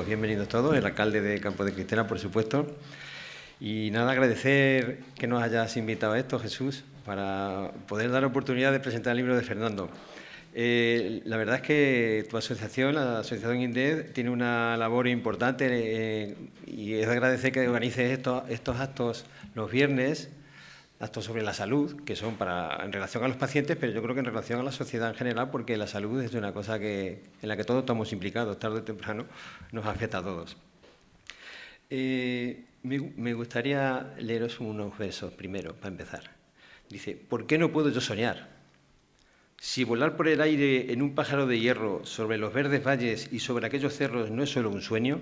pues bienvenidos todos, el alcalde de Campo de Cristela, por supuesto. Y nada, agradecer que nos hayas invitado a esto, Jesús, para poder dar oportunidad de presentar el libro de Fernando. La verdad es que tu asociación, la Asociación INDED, tiene una labor importante y es de agradecer que organices estos actos los viernes, actos sobre la salud, que son en relación a los pacientes, pero yo creo que en relación a la sociedad en general, porque la salud es una cosa en la que todos estamos implicados, tarde o temprano nos afecta a todos. Me gustaría leeros unos versos primero, para empezar. Dice, ¿por qué no puedo yo soñar? Si volar por el aire en un pájaro de hierro sobre los verdes valles y sobre aquellos cerros no es solo un sueño,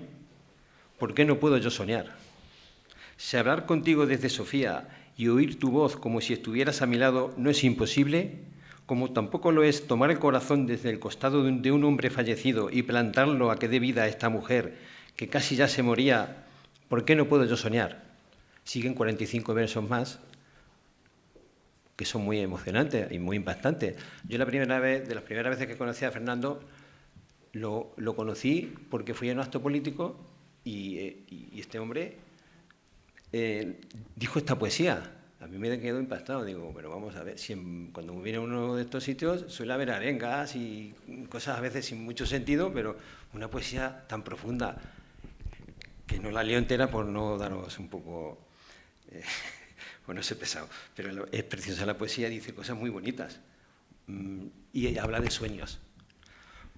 ¿por qué no puedo yo soñar? Si hablar contigo desde Sofía y oír tu voz como si estuvieras a mi lado no es imposible, como tampoco lo es tomar el corazón desde el costado de un hombre fallecido y plantarlo a que dé vida a esta mujer que casi ya se moría, ¿por qué no puedo yo soñar? Siguen 45 versos más que son muy emocionantes y muy impactantes. Yo de las primeras veces que conocí a Fernando, lo conocí porque fui a un acto político y este hombre dijo esta poesía. A mí me quedó impactado. Digo, pero vamos a ver, cuando viene a uno de estos sitios suele haber arengas y cosas a veces sin mucho sentido, pero una poesía tan profunda que no la leo entera por no daros un poco... bueno, es pesado, pero es preciosa la poesía, dice cosas muy bonitas y habla de sueños.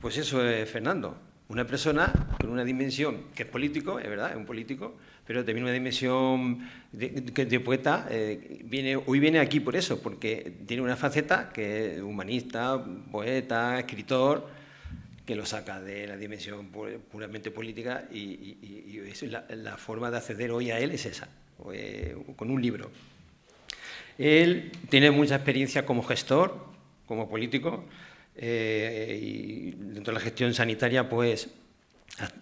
Pues eso es Fernando, una persona con una dimensión que es político, es verdad, es un político, pero también una dimensión de poeta. Hoy viene aquí por eso, porque tiene una faceta que es humanista, poeta, escritor, que lo saca de la dimensión puramente política y eso, la forma de acceder hoy a él es esa, con un libro. Él tiene mucha experiencia como gestor, como político, y dentro de la gestión sanitaria pues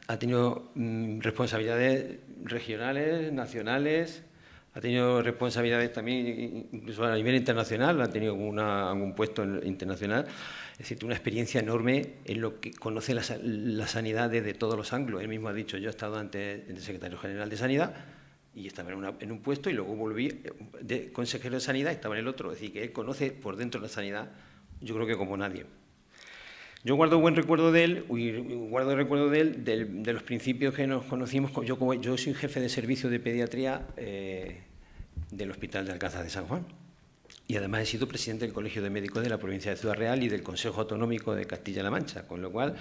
ha tenido responsabilidades regionales, nacionales, ha tenido responsabilidades también incluso a nivel internacional, ha tenido algún puesto internacional. Es decir, una experiencia enorme en lo que conoce la sanidad desde todos los ángulos. Él mismo ha dicho, yo he estado antes de secretario general de Sanidad y estaba en un puesto y luego volví de consejero de Sanidad y estaba en el otro. Es decir, que él conoce por dentro la sanidad, yo creo que como nadie. Yo guardo buen recuerdo de él, de los principios que nos conocimos. Yo soy jefe de servicio de pediatría del Hospital de Alcázar de San Juan y además he sido presidente del Colegio de Médicos de la provincia de Ciudad Real y del Consejo Autonómico de Castilla-La Mancha, con lo cual,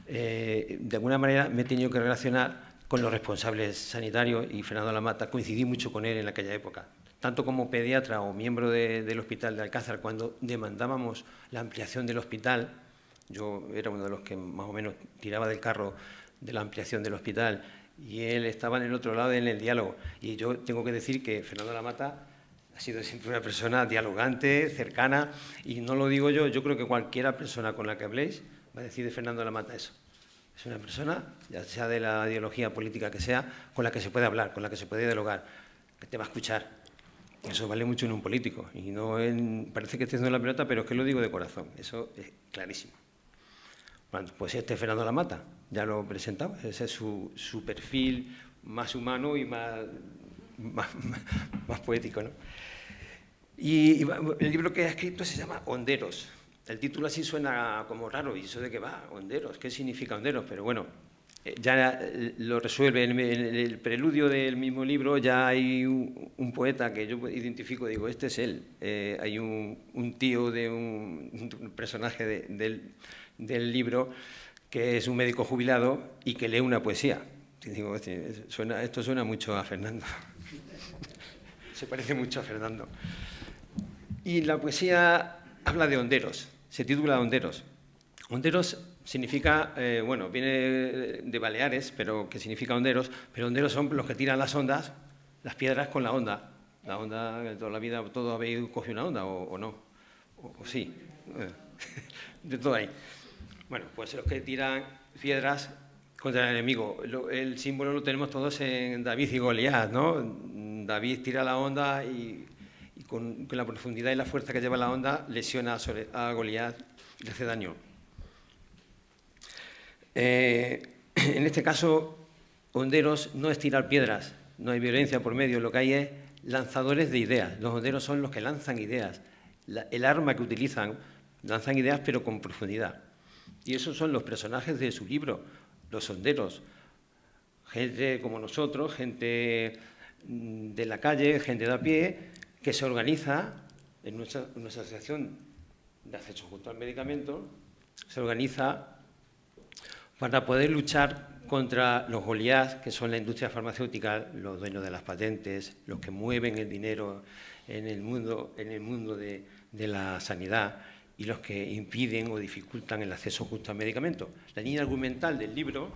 de alguna manera, me he tenido que relacionar con los responsables sanitarios y Fernando Lamata, coincidí mucho con él en aquella época, tanto como pediatra o miembro del Hospital de Alcázar, cuando demandábamos la ampliación del hospital. Yo era uno de los que más o menos tiraba del carro de la ampliación del hospital y él estaba en el otro lado en el diálogo. Y yo tengo que decir que Fernando Lamata ha sido siempre una persona dialogante, cercana, y no lo digo yo creo que cualquiera persona con la que habléis va a decir de Fernando Lamata eso. Es una persona, ya sea de la ideología política que sea, con la que se puede hablar, con la que se puede dialogar, que te va a escuchar. Eso vale mucho en un político. Y no parece que estoy haciendo la pelota, pero es que lo digo de corazón. Eso es clarísimo. Bueno, pues este es Fernando Lamata, ya lo he presentado. Ese es su perfil más humano y más poético, ¿no? Y el libro que ha escrito se llama Honderos. El título así suena como raro, ¿y eso de qué va? Honderos, ¿qué significa honderos? Pero bueno, ya lo resuelve. En el preludio del mismo libro ya hay un poeta que yo identifico, digo, este es él. Hay un tío de un personaje del libro que es un médico jubilado y que lee una poesía. Y digo, esto suena mucho a Fernando. Se parece mucho a Fernando. Y la poesía habla de honderos, se titula Honderos. Honderos significa, bueno, viene de Baleares, pero que significa honderos, pero honderos son los que tiran las ondas, las piedras con la onda. La onda, toda la vida, todos habéis cogido una onda, o no, o sí, de todo ahí. Bueno, pues los que tiran piedras contra el enemigo. El símbolo lo tenemos todos en David y Goliat, ¿no? David tira la onda y con la profundidad y la fuerza que lleva la onda lesiona a Goliat y le hace daño. en este caso, honderos no es tirar piedras, no hay violencia por medio, lo que hay es lanzadores de ideas. Los honderos son los que lanzan ideas. El arma que utilizan, lanzan ideas pero con profundidad. Y esos son los personajes de su libro, los honderos. Gente como nosotros, gente de la calle, gente de a pie, que se organiza en nuestra asociación de acceso justo al medicamento, se organiza para poder luchar contra los Goliat, que son la industria farmacéutica, los dueños de las patentes, los que mueven el dinero en el mundo de la sanidad y los que impiden o dificultan el acceso justo al medicamento. La línea argumental del libro,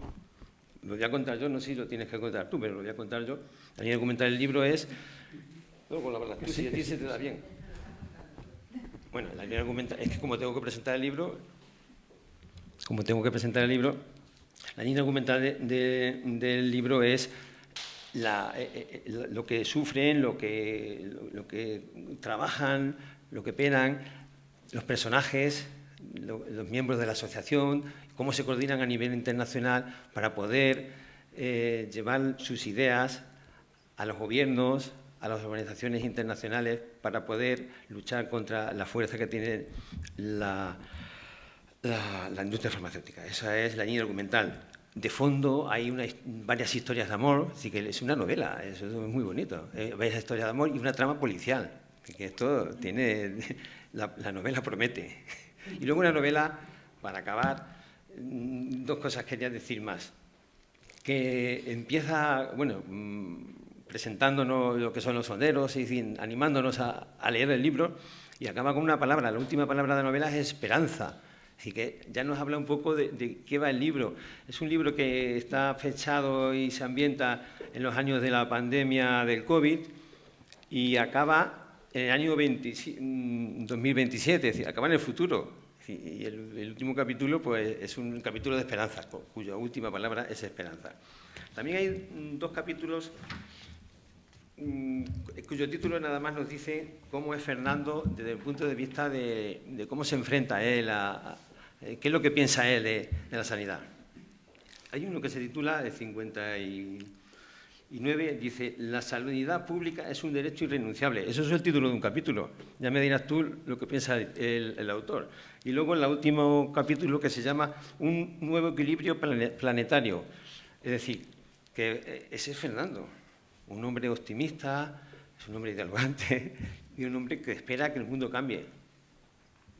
lo voy a contar yo, no sé si lo tienes que contar tú, pero lo voy a contar yo. La línea argumental del libro es... No, con la verdad, tú, si a ti se te da bien. Bueno, la línea argumental es que como tengo que presentar el libro, la línea argumental del libro es lo que sufren, lo que trabajan, lo que penan, los personajes, los miembros de la asociación, cómo se coordinan a nivel internacional para poder llevar sus ideas a los gobiernos, a las organizaciones internacionales, para poder luchar contra la fuerza que tiene la industria farmacéutica. Esa es la línea argumental. De fondo hay varias historias de amor, así que es una novela, eso es muy bonito. Varias historias de amor y una trama policial, que esto tiene... La novela promete. Y luego una novela, para acabar, dos cosas quería decir más. Que empieza, bueno, presentándonos lo que son los honderos, y animándonos a leer el libro, y acaba con una palabra, la última palabra de la novela es esperanza. Así que ya nos habla un poco de qué va el libro. Es un libro que está fechado y se ambienta en los años de la pandemia del COVID y acaba en el año 2027, es decir, acaba en el futuro. Y el último capítulo pues, es un capítulo de esperanza, cuya última palabra es esperanza. También hay dos capítulos cuyo título nada más nos dice cómo es Fernando desde el punto de vista de cómo se enfrenta él qué es lo que piensa él de la sanidad. Hay uno que se titula, el 59, dice, la sanidad pública es un derecho irrenunciable. Eso es el título de un capítulo. Ya me dirás tú lo que piensa el autor. Y luego el último capítulo que se llama Un nuevo equilibrio planetario. Es decir, que ese es Fernando, un hombre optimista, es un hombre dialogante y un hombre que espera que el mundo cambie.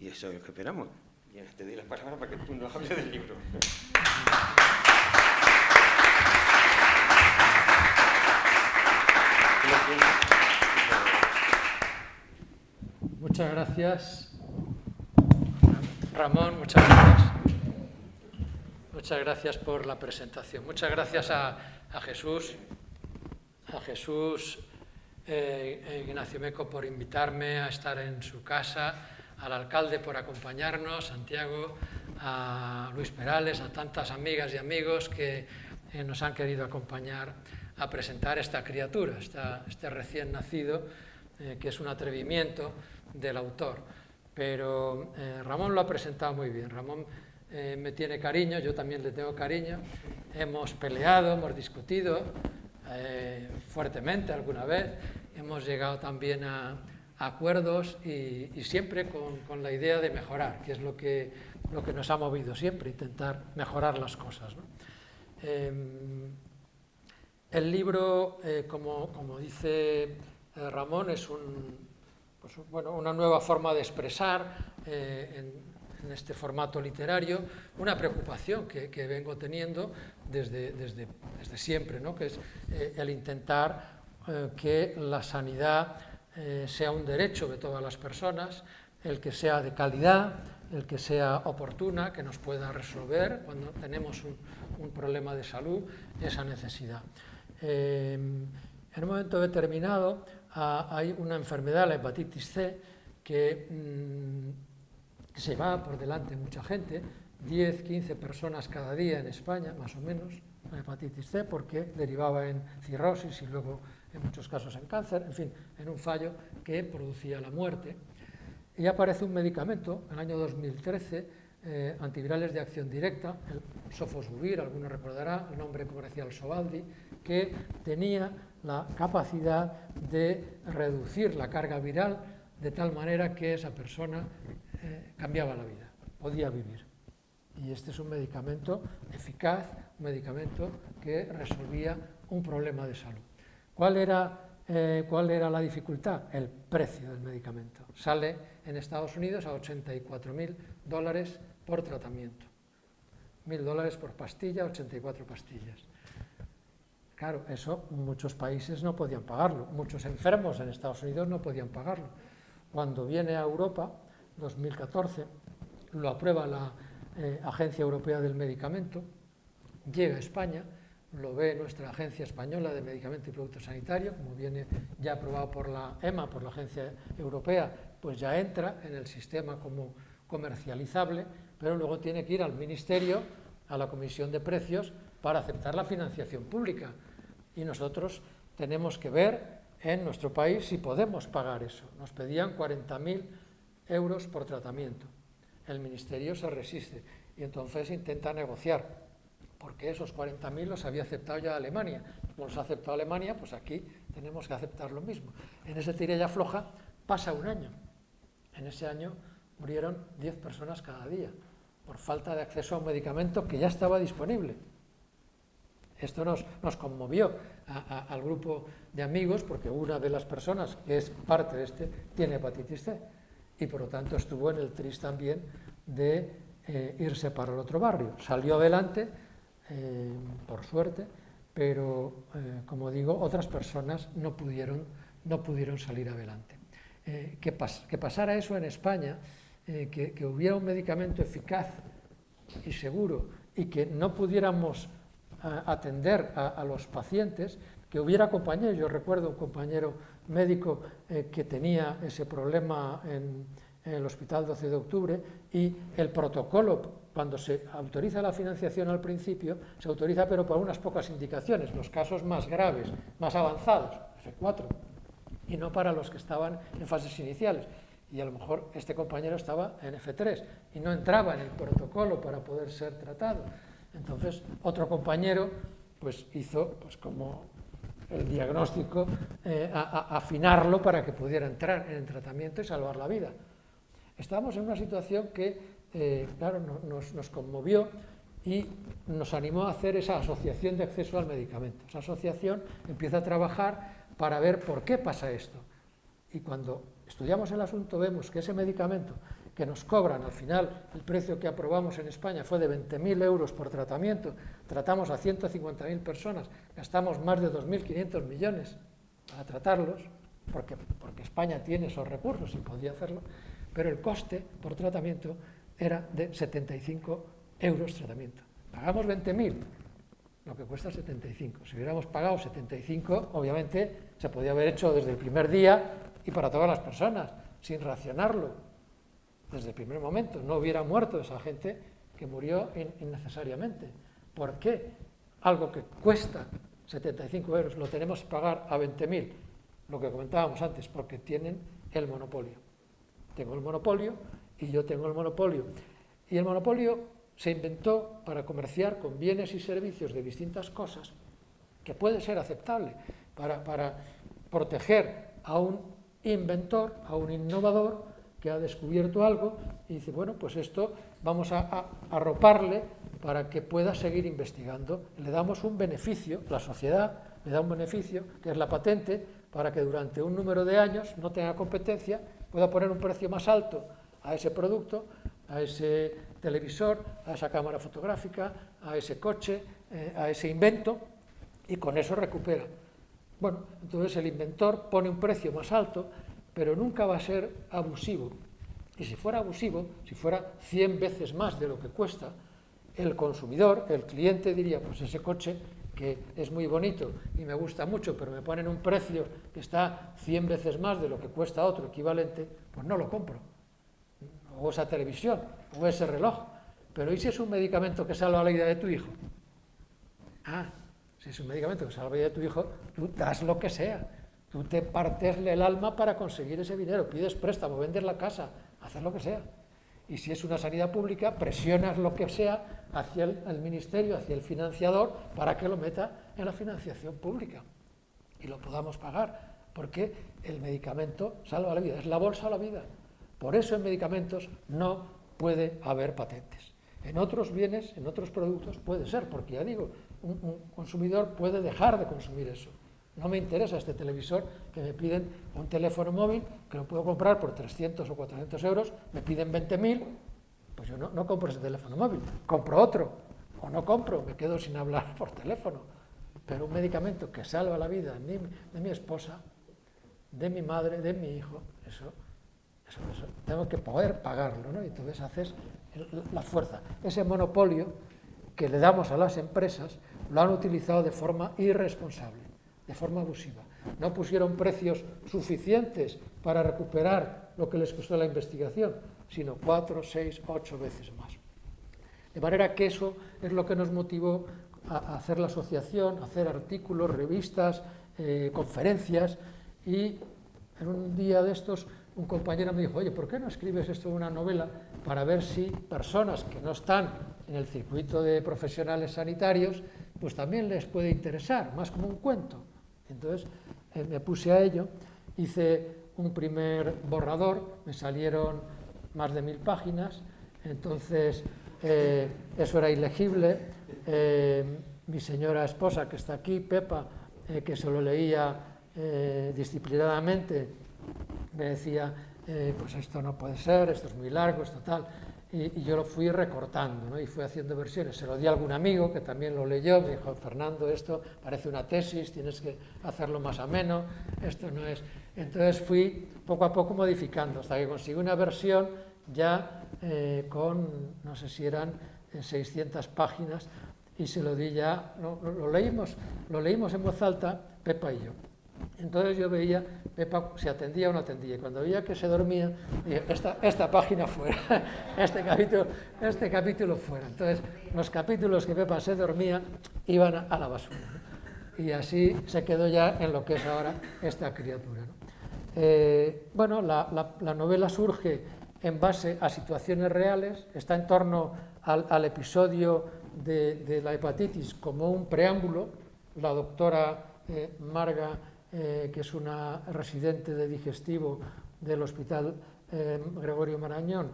Y eso es lo que esperamos. Y te doy las palabras para que tú nos hables del libro. Muchas gracias, Ramón, muchas gracias. Muchas gracias por la presentación. Muchas gracias a Jesús, Ignacio Meco por invitarme a estar en su casa, al alcalde por acompañarnos, Santiago, a Luis Perales, a tantas amigas y amigos que nos han querido acompañar a presentar esta criatura, este recién nacido, que es un atrevimiento del autor. Pero Ramón lo ha presentado muy bien. Ramón me tiene cariño, yo también le tengo cariño. Hemos peleado, hemos discutido fuertemente alguna vez. Hemos llegado también a acuerdos y siempre con la idea de mejorar, que es lo que nos ha movido siempre, intentar mejorar las cosas, ¿no? El libro, como dice Ramón, es una nueva forma de expresar en este formato literario una preocupación que vengo teniendo desde siempre, ¿no? Que es el intentar que la sanidad sea un derecho de todas las personas, el que sea de calidad, el que sea oportuna, que nos pueda resolver cuando tenemos un problema de salud esa necesidad. En un momento determinado hay una enfermedad, la hepatitis C, que se va por delante mucha gente, 10, 15 personas cada día en España, más o menos, la hepatitis C, porque derivaba en cirrosis y luego en muchos casos en cáncer, en fin, en un fallo que producía la muerte. Y aparece un medicamento, en el año 2013, antivirales de acción directa, el Sofosbuvir, alguno recordará el nombre comercial Sovaldi, que tenía la capacidad de reducir la carga viral de tal manera que esa persona cambiaba la vida, podía vivir. Y este es un medicamento eficaz, un medicamento que resolvía un problema de salud. ¿Cuál era la dificultad? El precio del medicamento. Sale en Estados Unidos a $84.000 por tratamiento. $1.000 por pastilla, 84 pastillas. Claro, eso muchos países no podían pagarlo. Muchos enfermos en Estados Unidos no podían pagarlo. Cuando viene a Europa, 2014, lo aprueba la Agencia Europea del Medicamento, llega a España, lo ve nuestra Agencia Española de Medicamentos y Productos Sanitarios, como viene ya aprobado por la EMA, por la Agencia Europea, pues ya entra en el sistema como comercializable, pero luego tiene que ir al Ministerio, a la Comisión de Precios, para aceptar la financiación pública. Y nosotros tenemos que ver en nuestro país si podemos pagar eso. Nos pedían 40.000 euros por tratamiento. El Ministerio se resiste y entonces intenta negociar, porque esos 40.000 los había aceptado ya Alemania. Como los ha aceptado Alemania, pues aquí tenemos que aceptar lo mismo. En ese tira y afloja pasa un año. En ese año murieron 10 personas cada día, por falta de acceso a un medicamento que ya estaba disponible. Esto nos conmovió al grupo de amigos, porque una de las personas que es parte de este tiene hepatitis C, y por lo tanto estuvo en el tris también de irse para el otro barrio. Salió adelante, por suerte, pero, como digo, otras personas no pudieron salir adelante. Que pasara eso en España, que hubiera un medicamento eficaz y seguro y que no pudiéramos atender a los pacientes, que hubiera compañeros. Yo recuerdo un compañero médico que tenía ese problema en el Hospital 12 de Octubre y el protocolo, cuando se autoriza la financiación al principio, se autoriza pero por unas pocas indicaciones, los casos más graves, más avanzados, F4, y no para los que estaban en fases iniciales. Y a lo mejor este compañero estaba en F3 y no entraba en el protocolo para poder ser tratado. Entonces, otro compañero pues hizo como el diagnóstico, afinarlo para que pudiera entrar en el tratamiento y salvar la vida. Estábamos en una situación que, claro, nos conmovió y nos animó a hacer esa asociación de acceso al medicamento. Esa asociación empieza a trabajar para ver por qué pasa esto. Y cuando estudiamos el asunto vemos que ese medicamento que nos cobran, al final el precio que aprobamos en España fue de 20.000 euros por tratamiento, tratamos a 150.000 personas, gastamos más de 2.500 millones para tratarlos, porque España tiene esos recursos y podía hacerlo, pero el coste por tratamiento era de 75 euros tratamiento. Pagamos 20.000, lo que cuesta 75. Si hubiéramos pagado 75, obviamente se podía haber hecho desde el primer día y para todas las personas, sin racionarlo. Desde el primer momento, no hubiera muerto esa gente que murió innecesariamente. ¿Por qué algo que cuesta 75 euros lo tenemos que pagar a 20.000? Lo que comentábamos antes, porque tienen el monopolio. Tengo el monopolio y yo tengo el monopolio. Y el monopolio se inventó para comerciar con bienes y servicios de distintas cosas, que puede ser aceptable para proteger a un inventor, a un innovador, que ha descubierto algo y dice, bueno, pues esto vamos a arroparle para que pueda seguir investigando. Le damos un beneficio, la sociedad le da un beneficio, que es la patente, para que durante un número de años no tenga competencia, pueda poner un precio más alto a ese producto, a ese televisor, a esa cámara fotográfica, a ese coche, a ese invento, y con eso recupera. Bueno, entonces el inventor pone un precio más alto, pero nunca va a ser abusivo. Y si fuera abusivo, si fuera 100 veces más de lo que cuesta, el consumidor, el cliente diría, pues ese coche que es muy bonito y me gusta mucho, pero me ponen un precio que está 100 veces más de lo que cuesta otro equivalente, pues no lo compro. O esa televisión, o ese reloj. Pero ¿y si es un medicamento que salva la vida de tu hijo? Si es un medicamento que salva la vida de tu hijo, tú das lo que sea. Tú te partes el alma para conseguir ese dinero, pides préstamo, vendes la casa, haces lo que sea. Y si es una sanidad pública, presionas lo que sea hacia el ministerio, hacia el financiador, para que lo meta en la financiación pública y lo podamos pagar, porque el medicamento salva la vida, es la bolsa a la vida. Por eso en medicamentos no puede haber patentes. En otros bienes, en otros productos puede ser, porque ya digo, un consumidor puede dejar de consumir eso. No me interesa este televisor, que me piden un teléfono móvil, que lo puedo comprar por 300 o 400 euros, me piden 20.000, pues yo no compro ese teléfono móvil, compro otro, o no compro, me quedo sin hablar por teléfono. Pero un medicamento que salva la vida de mi esposa, de mi madre, de mi hijo, eso tengo que poder pagarlo, ¿no? Y entonces haces la fuerza. Ese monopolio que le damos a las empresas lo han utilizado de forma irresponsable, de forma abusiva. No pusieron precios suficientes para recuperar lo que les costó la investigación, sino 4, 6, 8 veces más. De manera que eso es lo que nos motivó a hacer la asociación, a hacer artículos, revistas, conferencias, y en un día de estos un compañero me dijo, oye, ¿por qué no escribes esto en una novela para ver si personas que no están en el circuito de profesionales sanitarios, pues también les puede interesar, más como un cuento? Entonces me puse a ello, hice un primer borrador, me salieron más de 1000 páginas, entonces eso era ilegible. Mi señora esposa, que está aquí, Pepa, que se lo leía disciplinadamente, me decía, pues esto no puede ser, esto es muy largo, esto tal, y yo lo fui recortando, ¿no? Y fui haciendo versiones. Se lo di a algún amigo que también lo leyó, me dijo, Fernando, esto parece una tesis, tienes que hacerlo más ameno, esto no es. Entonces fui poco a poco modificando, hasta que conseguí una versión ya con, no sé si eran 600 páginas, y se lo di ya, lo leímos en voz alta, Pepa y yo. Entonces yo veía, Pepa se atendía o no atendía, y cuando veía que se dormía, dije, esta página fuera, este capítulo fuera. Entonces los capítulos que Pepa se dormía iban a la basura, ¿no? Y así se quedó ya en lo que es ahora esta criatura, ¿no? Bueno, la novela surge en base a situaciones reales, está en torno al episodio de la hepatitis como un preámbulo. La doctora Marga, que es una residente de digestivo del Hospital Gregorio Marañón,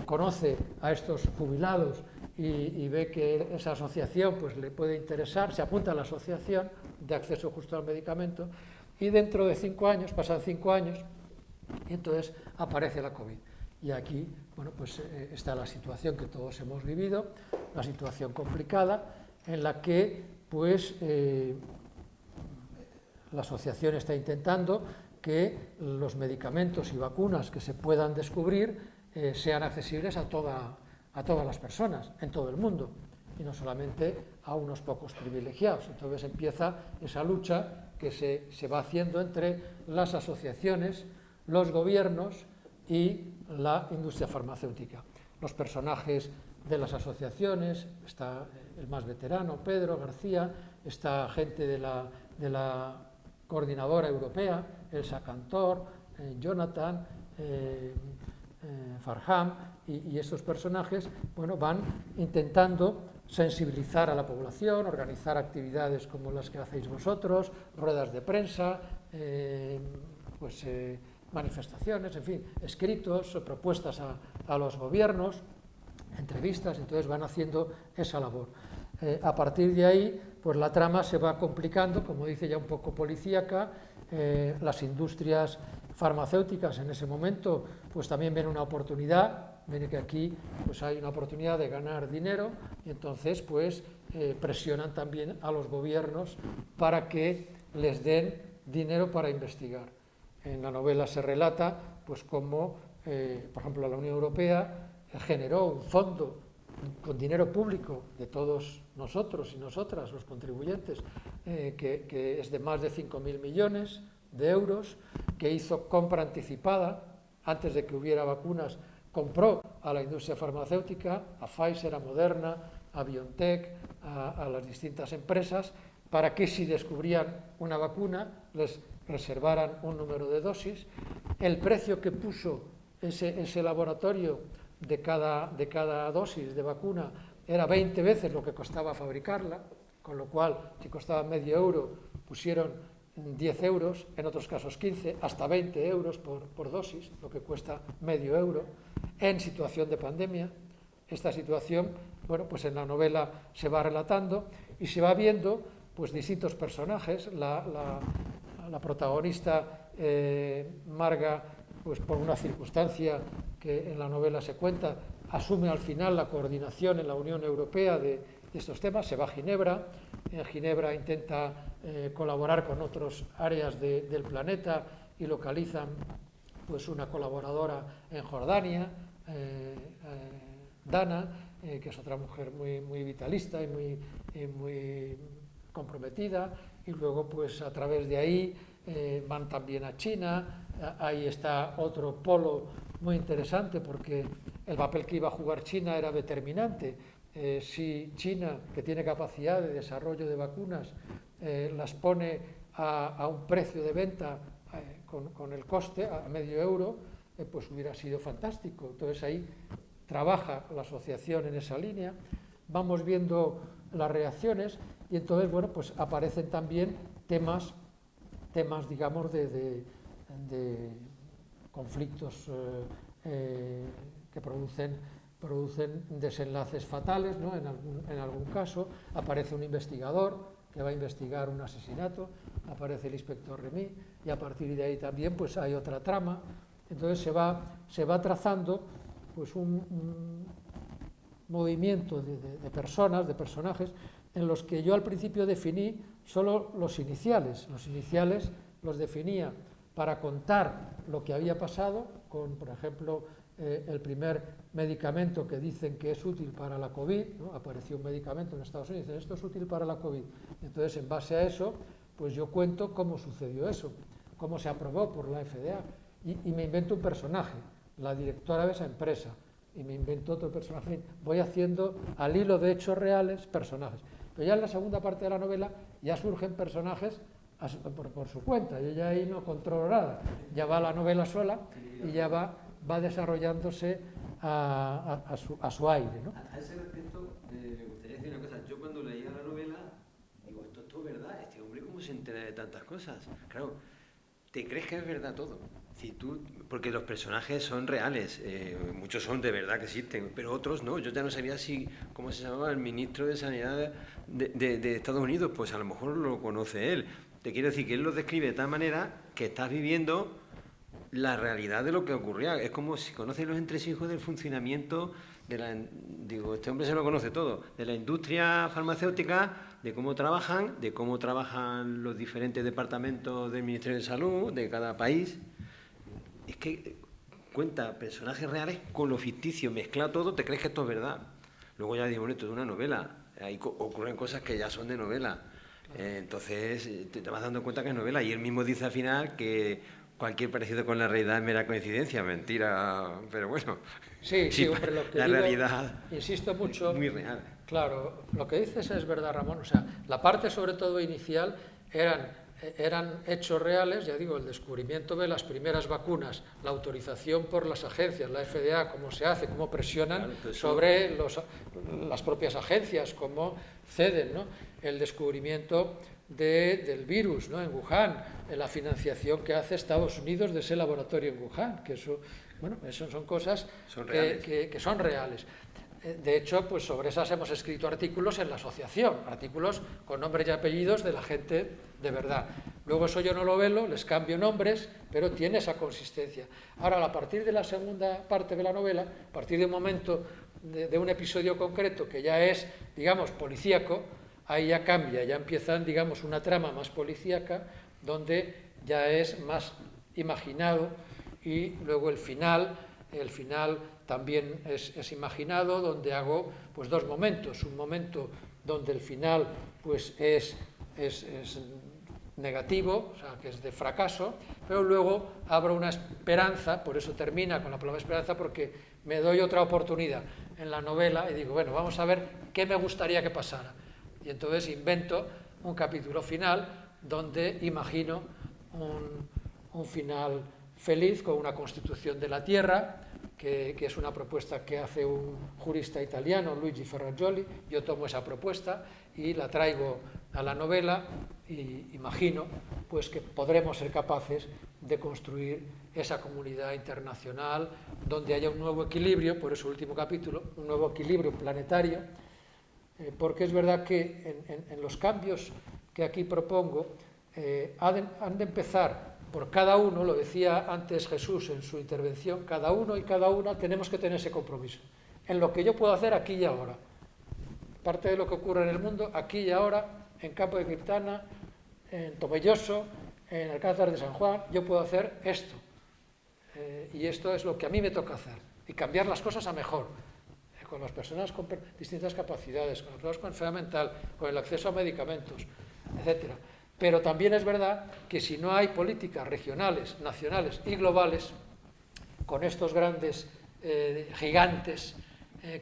conoce a estos jubilados y ve que esa asociación pues, le puede interesar, se apunta a la asociación de acceso justo al medicamento, y dentro de 5 años, pasan 5 años, y entonces aparece la COVID. Y aquí, bueno, pues está la situación que todos hemos vivido, una situación complicada en la que, pues, la asociación está intentando que los medicamentos y vacunas que se puedan descubrir sean accesibles a todas las personas en todo el mundo, y no solamente a unos pocos privilegiados. Entonces empieza esa lucha que se va haciendo entre las asociaciones, los gobiernos y la industria farmacéutica. Los personajes de las asociaciones, está el más veterano, Pedro García, está gente de la coordinadora europea, Elsa Cantor, Jonathan, Farham, y estos personajes, bueno, van intentando sensibilizar a la población, organizar actividades como las que hacéis vosotros, ruedas de prensa, manifestaciones, en fin, escritos, propuestas a los gobiernos, entrevistas. Entonces van haciendo esa labor. A partir de ahí, pues la trama se va complicando, como dice ya un poco policíaca. Las industrias farmacéuticas en ese momento pues también ven una oportunidad, ven que aquí pues hay una oportunidad de ganar dinero, y entonces pues presionan también a los gobiernos para que les den dinero para investigar. En la novela se relata pues cómo, por ejemplo, la Unión Europea generó un fondo con dinero público de todos nosotros y nosotras, los contribuyentes, que es de más de 5.000 millones de euros, que hizo compra anticipada, antes de que hubiera vacunas, compró a la industria farmacéutica, a Pfizer, a Moderna, a BioNTech, a las distintas empresas, para que si descubrían una vacuna les reservaran un número de dosis. El precio que puso ese laboratorio de cada dosis de vacuna era 20 veces lo que costaba fabricarla, con lo cual, si costaba medio euro, pusieron 10 euros, en otros casos 15, hasta 20 euros por dosis, lo que cuesta medio euro, en situación de pandemia. Esta situación, bueno, pues en la novela se va relatando y se va viendo pues distintos personajes. La protagonista, Marga, pues por una circunstancia que en la novela se cuenta, asume al final la coordinación en la Unión Europea de estos temas, se va a Ginebra, en Ginebra intenta colaborar con otras áreas del planeta y localizan pues una colaboradora en Jordania, Dana, que es otra mujer muy vitalista y muy comprometida, y luego pues a través de ahí van también a China. Ahí está otro polo muy interesante porque el papel que iba a jugar China era determinante. Si China, que tiene capacidad de desarrollo de vacunas, las pone a un precio de venta con el coste a medio euro, pues hubiera sido fantástico. Entonces ahí trabaja la asociación en esa línea, vamos viendo las reacciones y entonces, bueno, pues aparecen también temas digamos, de conflictos que producen desenlaces fatales, ¿no? En algún caso aparece un investigador que va a investigar un asesinato, aparece el inspector Remy y a partir de ahí también pues hay otra trama. Entonces se va trazando pues un movimiento de personas, de personajes, en los que yo al principio definí solo los iniciales. Los iniciales los definía para contar lo que había pasado con, por ejemplo, el primer medicamento que dicen que es útil para la COVID, ¿no? Apareció un medicamento en Estados Unidos y dicen, esto es útil para la COVID. Entonces, en base a eso, pues yo cuento cómo sucedió eso, cómo se aprobó por la FDA. Y me invento un personaje, la directora de esa empresa, y me invento otro personaje. Voy haciendo al hilo de hechos reales personajes. Pero ya en la segunda parte de la novela ya surgen personajes por su cuenta. Yo ya ahí no controlo nada. Ya va la novela sola y ya va desarrollándose a su aire, ¿no? A ese respecto, me gustaría decir una cosa. Yo cuando leía la novela, digo, esto es verdad. Este hombre, ¿cómo se entera de tantas cosas? Claro, te crees que es verdad todo. Si tú, porque los personajes son reales, muchos son de verdad que existen, pero otros no. Yo ya no sabía cómo se llamaba el ministro de Sanidad de Estados Unidos, pues a lo mejor lo conoce él. Te quiero decir que él los describe de tal manera que estás viviendo la realidad de lo que ocurría. Es como si conoces los entresijos del funcionamiento digo, este hombre se lo conoce todo, de la industria farmacéutica, de cómo trabajan los diferentes departamentos del Ministerio de Salud de cada país. Es que cuenta personajes reales con lo ficticio, mezcla todo, te crees que esto es verdad. Luego ya digo, bueno, esto es una novela, ahí ocurren cosas que ya son de novela. Entonces te vas dando cuenta que es novela y él mismo dice al final que cualquier parecido con la realidad es mera coincidencia, mentira, pero bueno. Sí, hombre, lo que la digo, realidad insisto mucho, es muy real. Claro, lo que dices es verdad, Ramón. O sea, la parte sobre todo inicial eran hechos reales, ya digo, el descubrimiento de las primeras vacunas, la autorización por las agencias, la FDA, cómo se hace, cómo presionan sobre las propias agencias, cómo ceden, ¿no? El descubrimiento del virus, ¿no? En Wuhan, la financiación que hace Estados Unidos de ese laboratorio en Wuhan, que eso, bueno, eso son cosas que son reales. De hecho, pues sobre esas hemos escrito artículos en la asociación, artículos con nombres y apellidos de la gente de verdad. Luego eso yo no lo velo, les cambio nombres, pero tiene esa consistencia. Ahora, a partir de la segunda parte de la novela, a partir de un momento, de un episodio concreto que ya es, digamos, policíaco, ahí ya cambia, ya empiezan, digamos, una trama más policíaca, donde ya es más imaginado y luego el final también es imaginado, donde hago pues dos momentos. Un momento donde el final pues es negativo, o sea, que es de fracaso, pero luego abro una esperanza, por eso termina con la palabra esperanza, porque me doy otra oportunidad en la novela y digo, bueno, vamos a ver qué me gustaría que pasara. Y entonces invento un capítulo final donde imagino un final feliz con una constitución de la Tierra, que es una propuesta que hace un jurista italiano, Luigi Ferrajoli. Yo tomo esa propuesta y la traigo a la novela y imagino pues, que podremos ser capaces de construir esa comunidad internacional donde haya un nuevo equilibrio, por eso último capítulo, un nuevo equilibrio planetario, porque es verdad que en los cambios que aquí propongo han de empezar por cada uno, lo decía antes Jesús en su intervención, cada uno y cada una tenemos que tener ese compromiso, en lo que yo puedo hacer aquí y ahora. Parte de lo que ocurre en el mundo, aquí y ahora, en Campo de Criptana, en Tomelloso, en Alcázar de San Juan, yo puedo hacer esto. Y esto es lo que a mí me toca hacer. Y cambiar las cosas a mejor. Con las personas con distintas capacidades, con las personas con enfermedad mental, con el acceso a medicamentos, etc. Pero también es verdad que si no hay políticas regionales, nacionales y globales, con estos grandes gigantes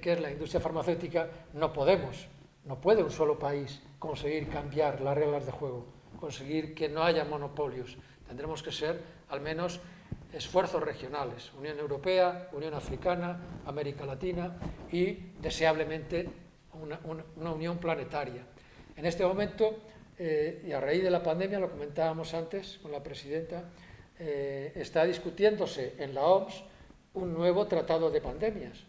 que es la industria farmacéutica, no puede un solo país conseguir cambiar las reglas de juego, conseguir que no haya monopolios. Tendremos que ser, al menos, esfuerzos regionales, Unión Europea, Unión Africana, América Latina y, deseablemente, una unión planetaria. En este momento, y a raíz de la pandemia, lo comentábamos antes con la presidenta, está discutiéndose en la OMS un nuevo tratado de pandemias.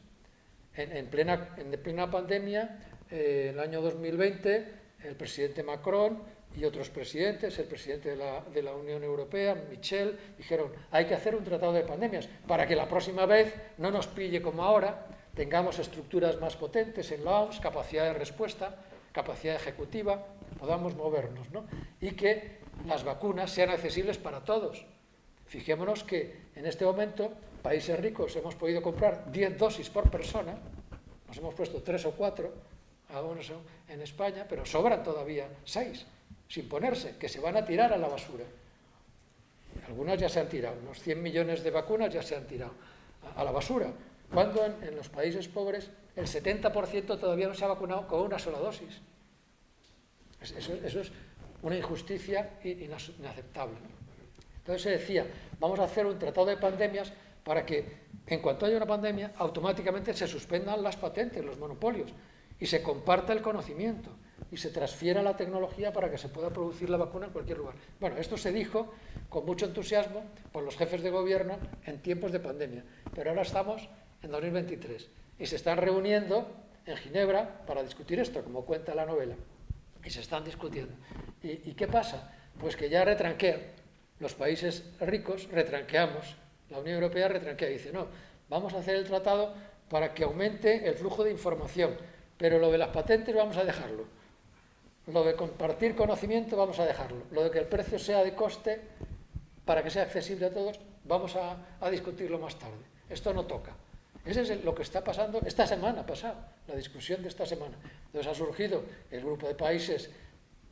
En plena pandemia, el año 2020, el presidente Macron y otros presidentes, el presidente de la Unión Europea, Michel, dijeron hay que hacer un tratado de pandemias para que la próxima vez no nos pille como ahora, tengamos estructuras más potentes en la OMS, capacidad de respuesta, capacidad ejecutiva, podamos movernos, ¿no? Y que las vacunas sean accesibles para todos. Fijémonos que en este momento países ricos hemos podido comprar 10 dosis por persona, nos hemos puesto 3 o 4, algunos en España, pero sobran todavía 6, sin ponerse, que se van a tirar a la basura. Algunas ya se han tirado, unos 100 millones de vacunas ya se han tirado a la basura, cuando en los países pobres el 70% todavía no se ha vacunado con una sola dosis. Eso es una injusticia inaceptable. Entonces se decía, vamos a hacer un tratado de pandemias para que, en cuanto haya una pandemia, automáticamente se suspendan las patentes, los monopolios, y se comparta el conocimiento, y se transfiera la tecnología para que se pueda producir la vacuna en cualquier lugar. Bueno, esto se dijo con mucho entusiasmo por los jefes de gobierno en tiempos de pandemia, pero ahora estamos en 2023, y se están reuniendo en Ginebra para discutir esto, como cuenta la novela, y se están discutiendo. ¿Y qué pasa? Pues que ya retranquean. Los países ricos retranqueamos. La Unión Europea retranquea y dice, no, vamos a hacer el tratado para que aumente el flujo de información, pero lo de las patentes vamos a dejarlo. Lo de compartir conocimiento vamos a dejarlo. Lo de que el precio sea de coste, para que sea accesible a todos, vamos a discutirlo más tarde. Esto no toca. Eso es lo que está pasando esta semana pasada, la discusión de esta semana. Entonces ha surgido el grupo de países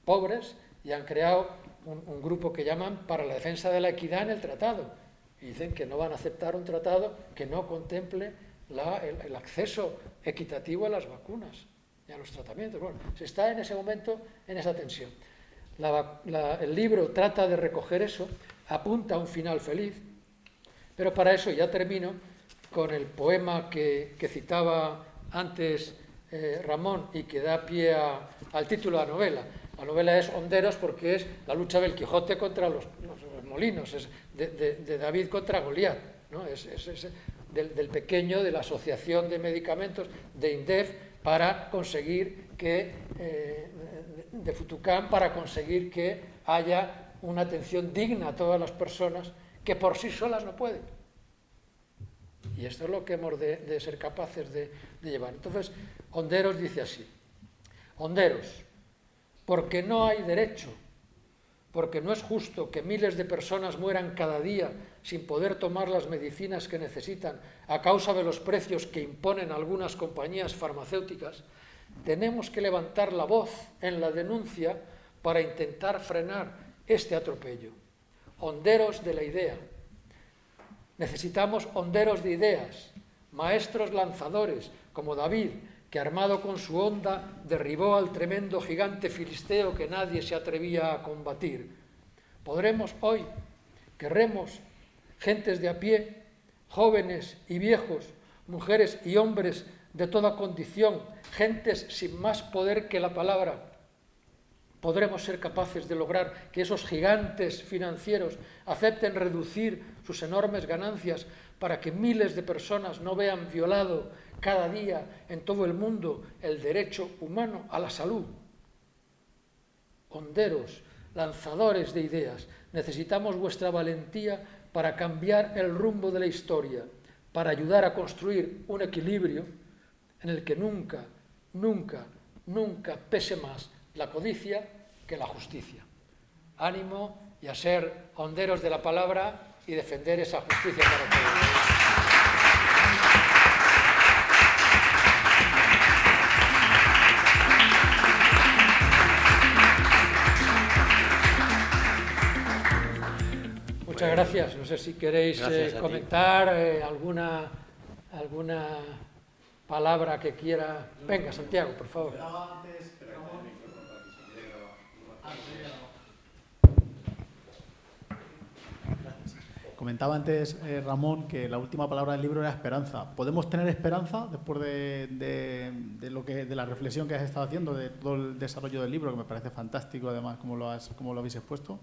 pobres y han creado un grupo que llaman para la defensa de la equidad en el tratado. Y dicen que no van a aceptar un tratado que no contemple el acceso equitativo a las vacunas y a los tratamientos. Bueno, se está en ese momento en esa tensión. El libro trata de recoger eso, apunta a un final feliz, pero para eso ya termino con el poema que citaba antes Ramón y que da pie al título de la novela. La novela es Honderos porque es la lucha del Quijote contra los molinos, es de David contra Goliat, ¿no? Es del pequeño, de la Asociación de Medicamentos de INDEF para conseguir que, de Futucán, para conseguir que haya una atención digna a todas las personas que por sí solas no pueden. Y esto es lo que hemos de ser capaces de llevar. Entonces, Honderos dice así, Honderos, porque no hay derecho, porque no es justo que miles de personas mueran cada día sin poder tomar las medicinas que necesitan a causa de los precios que imponen algunas compañías farmacéuticas, tenemos que levantar la voz en la denuncia para intentar frenar este atropello. Honderos de la idea. Necesitamos honderos de ideas, maestros lanzadores como David, que armado con su honda derribó al tremendo gigante filisteo que nadie se atrevía a combatir. Podremos hoy, querremos, gentes de a pie, jóvenes y viejos, mujeres y hombres de toda condición, gentes sin más poder que la palabra, podremos ser capaces de lograr que esos gigantes financieros acepten reducir sus enormes ganancias para que miles de personas no vean violado cada día en todo el mundo el derecho humano a la salud. Honderos, lanzadores de ideas, necesitamos vuestra valentía para cambiar el rumbo de la historia, para ayudar a construir un equilibrio en el que nunca, nunca, nunca pese más la codicia que la justicia. Ánimo y a ser honderos de la palabra y defender esa justicia para todos. Muchas gracias. No sé si queréis comentar alguna palabra que quiera. Venga, Santiago, por favor. Comentaba antes Ramón que la última palabra del libro era esperanza. ¿Podemos tener esperanza después de la reflexión que has estado haciendo, de todo el desarrollo del libro, que me parece fantástico, además, como lo habéis expuesto?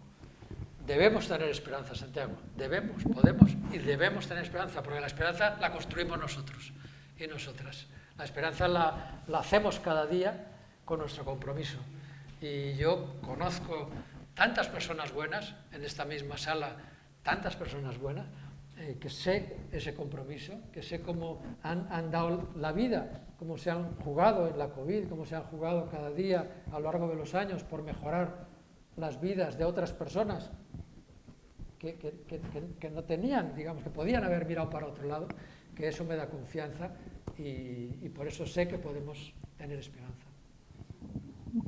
Debemos tener esperanza, Santiago. Debemos, podemos y debemos tener esperanza, porque la esperanza la construimos nosotros y nosotras. La esperanza la hacemos cada día con nuestro compromiso. Y yo conozco tantas personas buenas en esta misma sala, tantas personas buenas, que sé ese compromiso, que sé cómo han dado la vida, cómo se han jugado en la COVID, cómo se han jugado cada día a lo largo de los años por mejorar las vidas de otras personas que no tenían, digamos, que podían haber mirado para otro lado, que eso me da confianza y por eso sé que podemos tener esperanza.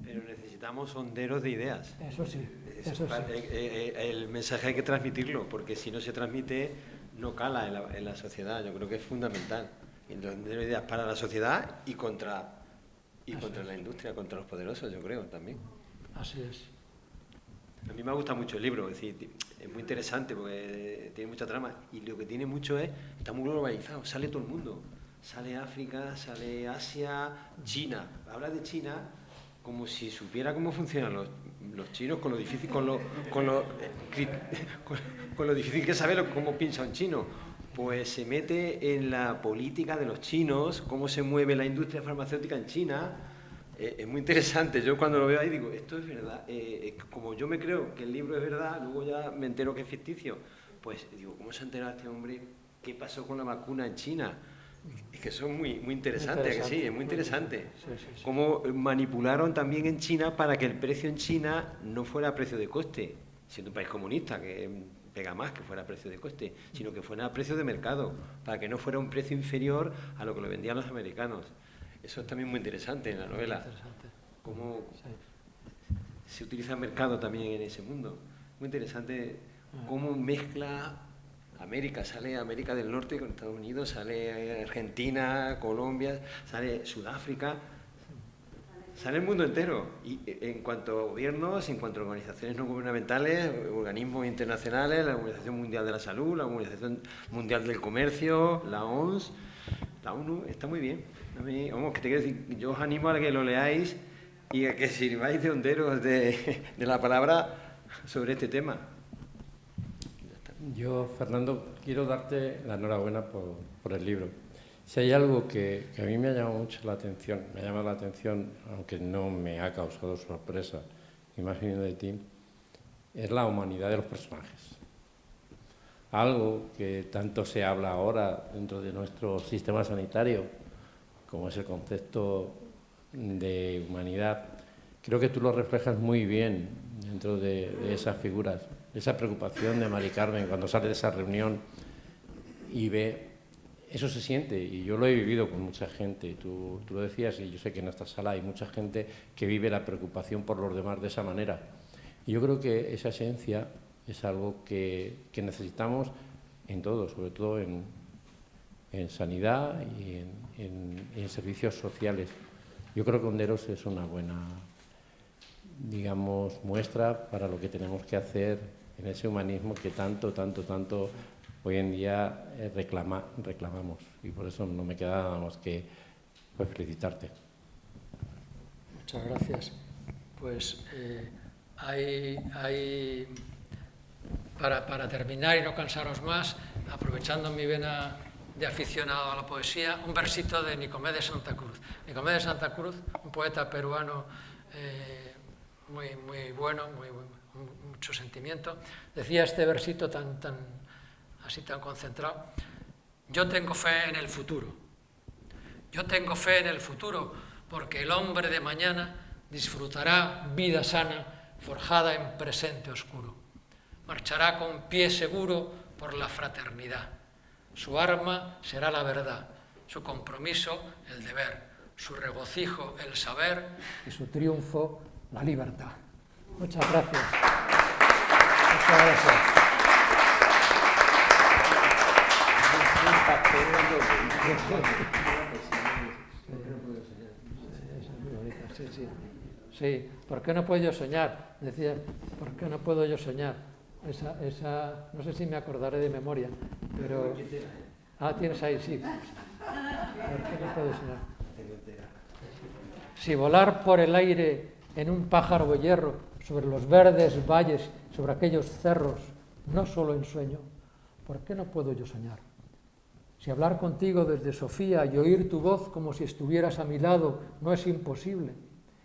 Pero necesitamos honderos de ideas. Eso sí. Eso sí. El mensaje hay que transmitirlo, porque si no se transmite, no cala en la sociedad. Yo creo que es fundamental. Honderos de ideas para la sociedad y contra la industria, contra los poderosos, yo creo, también. Así es. A mí me gusta mucho el libro, es decir, es muy interesante porque tiene mucha trama y lo que tiene mucho está muy globalizado, sale todo el mundo. Sale África, sale Asia, China. Habla de China como si supiera cómo funcionan los chinos, con lo difícil, con lo difícil que es saber cómo piensa un chino. Pues se mete en la política de los chinos, cómo se mueve la industria farmacéutica en China. Es muy interesante. Yo cuando lo veo ahí digo, esto es verdad. Como yo me creo que el libro es verdad, luego ya me entero que es ficticio. Pues digo, ¿cómo se ha enterado este hombre? ¿Qué pasó con la vacuna en China? Es que eso es muy interesante, que sí, es muy interesante. Sí. Cómo manipularon también en China para que el precio en China no fuera a precio de coste, siendo un país comunista que pega más que fuera a precio de coste, sino que fuera a precio de mercado, para que no fuera un precio inferior a lo que lo vendían los americanos. Eso es también muy interesante en la novela. Cómo se utiliza el mercado también en ese mundo. Muy interesante cómo mezcla América, sale América del Norte con Estados Unidos, sale Argentina, Colombia, sale Sudáfrica, sale el mundo entero. Y en cuanto a gobiernos, en cuanto a organizaciones no gubernamentales, organismos internacionales, la Organización Mundial de la Salud, la Organización Mundial del Comercio, la OMS, la ONU, está muy bien. Vamos, que te quiero decir, yo os animo a que lo leáis y a que sirváis de honderos de la palabra sobre este tema. Yo, Fernando, quiero darte la enhorabuena por el libro. Si hay algo que a mí me ha llamado mucho la atención, aunque no me ha causado sorpresa, y más viniendo de ti, es la humanidad de los personajes. Algo que tanto se habla ahora dentro de nuestro sistema sanitario, como es el concepto de humanidad, creo que tú lo reflejas muy bien dentro de esas figuras. Esa preocupación de Mari Carmen cuando sale de esa reunión y ve, eso se siente, y yo lo he vivido con mucha gente, tú lo decías, y yo sé que en esta sala hay mucha gente que vive la preocupación por los demás de esa manera. Y yo creo que esa esencia es algo que necesitamos en todo, sobre todo en sanidad y en servicios sociales. Yo creo que Honderos es una buena, digamos, muestra para lo que tenemos que hacer en ese humanismo que tanto hoy en día reclamamos, y por eso no me queda nada más que felicitarte. Muchas gracias. Pues para terminar y no cansaros más, aprovechando mi vena de aficionado a la poesía, un versito de Nicomedes Santa Cruz. Nicomedes Santa Cruz, un poeta peruano muy bueno, mucho sentimiento, decía este versito así tan concentrado: yo tengo fe en el futuro. Yo tengo fe en el futuro porque el hombre de mañana disfrutará vida sana forjada en presente oscuro. Marchará con pie seguro por la fraternidad. Su arma será la verdad, su compromiso el deber, su regocijo el saber y su triunfo la libertad. Muchas gracias. Muchas gracias. Sí, ¿por qué no puedo yo soñar? Decía, ¿por qué no puedo yo soñar? Esa, no sé si me acordaré de memoria, pero... Ah, tienes ahí, sí. ¿Por qué no puedo soñar? Si volar por el aire en un pájaro de hierro, sobre los verdes valles, sobre aquellos cerros, no solo en sueño, ¿por qué no puedo yo soñar? Si hablar contigo desde Sofía y oír tu voz como si estuvieras a mi lado no es imposible,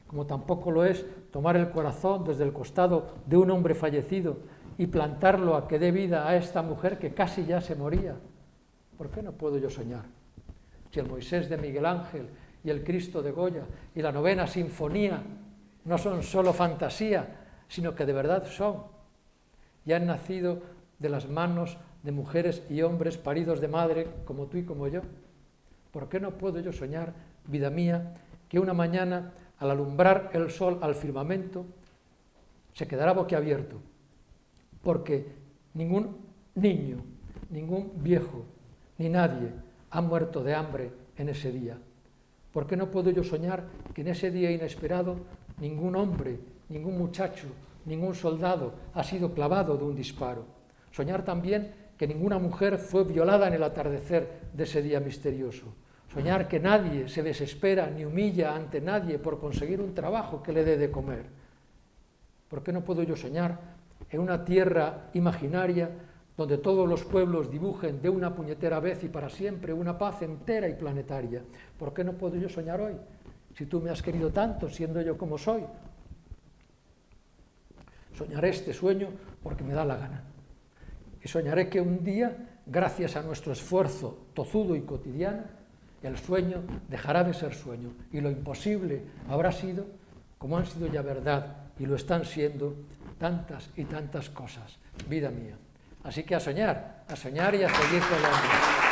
como tampoco lo es tomar el corazón desde el costado de un hombre fallecido y plantarlo a que dé vida a esta mujer que casi ya se moría, ¿por qué no puedo yo soñar? Si el Moisés de Miguel Ángel y el Cristo de Goya y la 9ª Sinfonía no son solo fantasía, sino que de verdad son, y han nacido de las manos de mujeres y hombres paridos de madre como tú y como yo. ¿Por qué no puedo yo soñar, vida mía, que una mañana, al alumbrar el sol al firmamento, se quedará boquiabierto? Porque ningún niño, ningún viejo, ni nadie ha muerto de hambre en ese día. ¿Por qué no puedo yo soñar que en ese día inesperado ningún hombre, ningún muchacho, ningún soldado ha sido clavado de un disparo? Soñar también que ninguna mujer fue violada en el atardecer de ese día misterioso. Soñar que nadie se desespera ni humilla ante nadie por conseguir un trabajo que le dé de comer. ¿Por qué no puedo yo soñar en una tierra imaginaria donde todos los pueblos dibujen de una puñetera vez y para siempre una paz entera y planetaria? ¿Por qué no puedo yo soñar hoy, si tú me has querido tanto, siendo yo como soy? Soñaré este sueño porque me da la gana. Y soñaré que un día, gracias a nuestro esfuerzo tozudo y cotidiano, el sueño dejará de ser sueño y lo imposible habrá sido, como han sido ya verdad y lo están siendo, tantas y tantas cosas, vida mía. Así que a soñar y a seguir con la vida.